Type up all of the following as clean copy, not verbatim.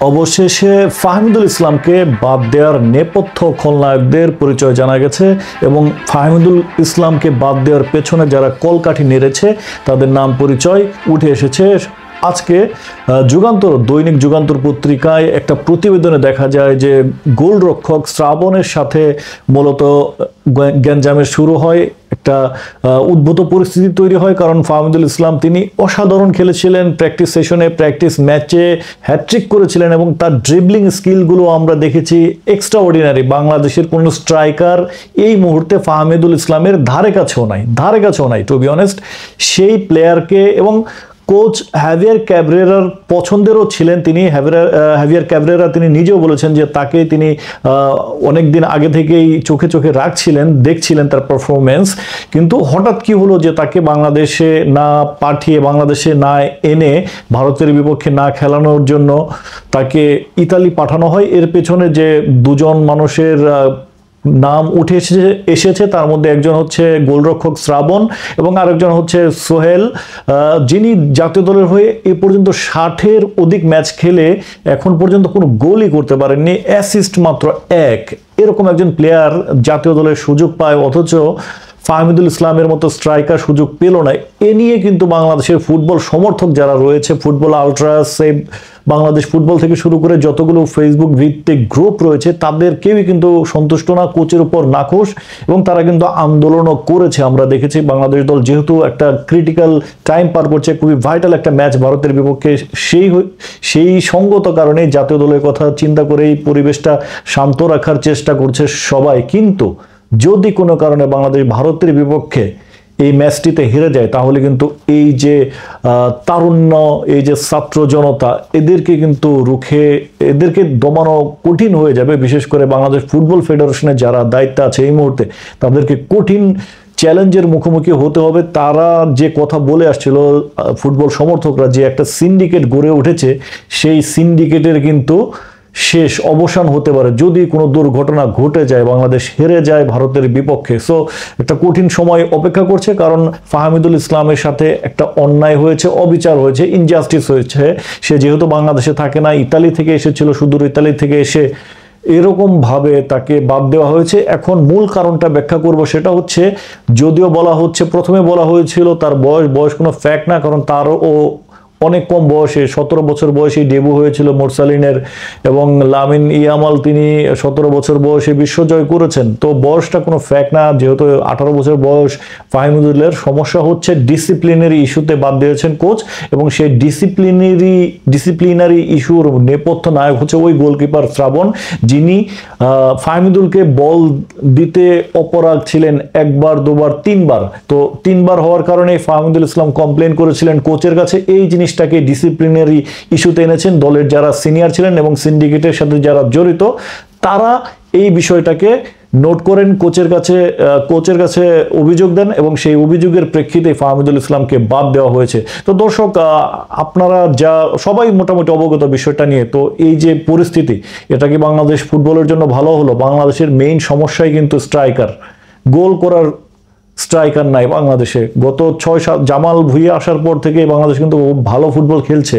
অবশেষে ফাহমিদুল ইসলামকে বাদ দেওয়ার নেপথ্য খলনায়কদের পরিচয় জানা গেছে এবং ফাহমিদুল ইসলামকে বাদ দেওয়ার পেছনে যারা কলকাঠি নেড়েছে তাদের নাম পরিচয় উঠে এসেছে। আজকে যুগান্তর, দৈনিক যুগান্তর পত্রিকায় একটা প্রতিবেদনে দেখা যায় যে গোলরক্ষক শ্রাবণের সাথে মূলত গ্যাঞ্জামের শুরু হয়, একটা উদ্ভূত পরিস্থিতি তৈরি হয়। কারণ ফাহমিদুল ইসলাম তিনি অসাধারণ খেলেছিলেন, প্র্যাকটিস সেশনে, প্র্যাকটিস ম্যাচে হ্যাট্রিক করেছিলেন এবং তার ড্রিবলিং স্কিলগুলো আমরা দেখেছি এক্সট্রা অর্ডিনারি। বাংলাদেশের কোনো স্ট্রাইকার এই মুহূর্তে ফাহমিদুল ইসলামের ধারে কাছেও নাই টু বি অনেস্ট। সেই প্লেয়ারকে এবং কোচ হ্যাভিয়ার ক্যাবরেরার পছন্দেরও ছিলেন তিনি। হ্যাভিয়ার ক্যাবরেরা তিনি নিজেও বলেছেন যে তাকে তিনি অনেক দিন আগে থেকেই চোখে চোখে রাখছিলেন, দেখছিলেন তার পারফরমেন্স। কিন্তু হঠাৎ কি হলো যে তাকে বাংলাদেশে না পাঠিয়ে, বাংলাদেশে না এনে, ভারতের বিপক্ষে না খেলানোর জন্য তাকে ইতালি পাঠানো হয়। এর পেছনে যে দুজন মানুষের নাম উঠে এসেছে তার মধ্যে একজন হচ্ছে গোলরক্ষক শ্রাবণ এবং আরেকজন হচ্ছে সোহেল, যিনি জাতীয় দলের হয়ে এ পর্যন্ত 60-এর অধিক ম্যাচ খেলে এখন পর্যন্ত কোনো গোলই করতে পারেননি, অ্যাসিস্ট মাত্র 1। এরকম একজন প্লেয়ার জাতীয় দলের সুযোগ পায়, অথচ ফাহমিদুল ইসলামের মতো স্ট্রাইকার সুযোগ পেল না। এ নিয়ে কিন্তু বাংলাদেশের ফুটবল সমর্থক যারা রয়েছে, ফুটবল আলট্রাস, সেভ বাংলাদেশ ফুটবল থেকে শুরু করে যতগুলো ফেসবুক ভিত্তিক গ্রুপ রয়েছে তাদের কেউই কিন্তু সন্তুষ্ট না, কোচের উপর নাখোশ, এবং তারা কিন্তু আন্দোলনও করেছে। আমরা দেখেছি বাংলাদেশ দল যেহেতু একটা ক্রিটিক্যাল টাইম পার করছে, খুবই ভাইটাল একটা ম্যাচ ভারতের বিপক্ষে, সেই সঙ্গত কারণে জাতীয় দলের কথা চিন্তা করে এই পরিবেশটা শান্ত রাখার চেষ্টা করছে সবাই। কিন্তু যদি কোনো কারণে বাংলাদেশ ভারতের বিপক্ষে এই ম্যাচটিতে হেরে যায় তাহলে কিন্তু এই যে তারুণ্য, এই যে ছাত্র জনতা, এদেরকে দমানো কঠিন হয়ে যাবে। বিশেষ করে বাংলাদেশ ফুটবল ফেডারেশনের যারা দায়িত্বে আছে এই মুহূর্তে তাদেরকে কঠিন চ্যালেঞ্জের মুখোমুখি হতে হবে। তারা যে কথা বলে আসছিল, ফুটবল সমর্থকরা, যে একটা সিন্ডিকেট গড়ে উঠেছে, সেই সিন্ডিকেটের কিন্তু শেষ অবসান হতে পারে যদি কোনো দুর্ঘটনা ঘটে যায়, বাংলাদেশ হেরে যায় ভারতের বিপক্ষে। সো একটা কঠিন সময় অপেক্ষা করছে, কারণ ফাহমিদুল ইসলামের সাথে একটা অন্যায় হয়েছে, অবিচার হয়েছে, ইনজাস্টিস হয়েছে। সে যেহেতু বাংলাদেশে থাকে না, ইতালি থেকে এসেছিল, সুদূর ইতালি থেকে এসে এরকম ভাবে তাকে বাদ দেওয়া হয়েছে। এখন মূল কারণটা ব্যাখ্যা করব, সেটা হচ্ছে, যদিও বলা হচ্ছে, প্রথমে বলা হয়েছিল তার বয়স কোনো ফ্যাক্ট না, কারণ তারও অনেক কম বয়সে, 17 বছর বয়সে ডেবু হয়েছিল মোরসালিনের, এবং লামিন ইয়ামাল তিনি 17 বছর বয়সে বিশ্বজয় করেছেন। তো বয়সটা কোনো ফ্যাক্ট না, যেহেতু 18 বছর বয়স। ফাহমিদুলের সমস্যা হচ্ছে ডিসিপ্লিনারি ইস্যুতে বাদ দিয়েছেন কোচ, এবং সেই ডিসিপ্লিনারি ইস্যুর নেপথ্য নায়ক হচ্ছে ওই গোলকিপার শ্রাবণ, যিনি ফাহমিদুলকে বল দিতে অপরাগ ছিলেন 1 বার 2 বার 3 বার। তো 3 বার হওয়ার কারণে ফাহমিদুল ইসলাম কমপ্লেন করেছিলেন কোচের কাছে। এই জিনিসটাকে ডিসিপ্লিনারি ইস্যুতে এনেছেন দলের যারা সিনিয়র ছিলেন এবং সিন্ডিকেটের সাথে যারা জড়িত, তারা এই বিষয়টাকে নোট করেন, কোচের কাছে অভিযোগ দেন, এবং সেই অভিযোগের প্রেক্ষিতে ফাহমিদুল ইসলামকে বাদ দেওয়া হয়েছে। তো দর্শক, আপনারা সবাই মোটামুটি অবগত বিষয়টা নিয়ে। তো এই যে পরিস্থিতি, এটা কি বাংলাদেশ ফুটবলের জন্য ভালো হলো? বাংলাদেশের মেইন সমস্যাই কিন্তু স্ট্রাইকার, গোল করার স্ট্রাইকার নাই বাংলাদেশে। গত 6-7 জামাল ভুঁইয়া আসার পর থেকে বাংলাদেশ কিন্তু ভালো ফুটবল খেলছে,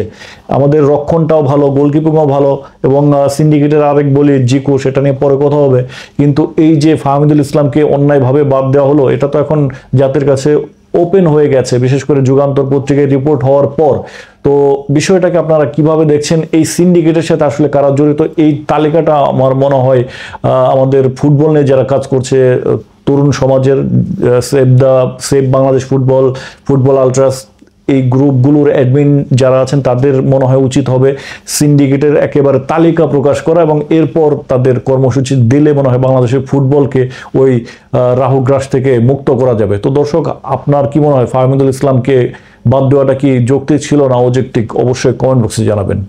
আমাদের রক্ষণটাও ভালো, গোলকিপিংও ভালো, এবং সিন্ডিকেটের আরেক বলি জিকো, সেটা নিয়ে পরে কথা হবে। কিন্তু এই যে ফাহমিদুল ইসলামকে অন্যায়ভাবে বাদ দেওয়া হলো, এটা তো এখন জাতির কাছে ওপেন হয়ে গেছে, বিশেষ করে যুগান্তর পত্রিকায় রিপোর্ট হওয়ার পর। তো বিষয়টাকে আপনারা কিভাবে দেখছেন? এই সিন্ডিকেটের সাথে আসলে কারা জড়িত, এই তালিকাটা আমার মনে হয় আমাদের ফুটবল নিয়ে যারা কাজ করছে, তরুণ সমাজের সেভ বাংলাদেশ ফুটবল আলট্রাস, এই গ্রুপগুলোর অ্যাডমিন যারা আছেন তাদের মনে হয় উচিত হবে সিন্ডিকেটের একেবারে তালিকা প্রকাশ করা, এবং এরপর তাদের কর্মসূচি দিলে মনে হয় বাংলাদেশের ফুটবলকে ওই রাহুগ্রাস থেকে মুক্ত করা যাবে। তো দর্শক, আপনার কি মনে হয়, ফাহমিদুল ইসলামকে বাদ দেওয়াটা কি যৌক্তিক ছিল না অযৌক্তিক? অবশ্যই কমেন্ট বক্সে জানাবেন।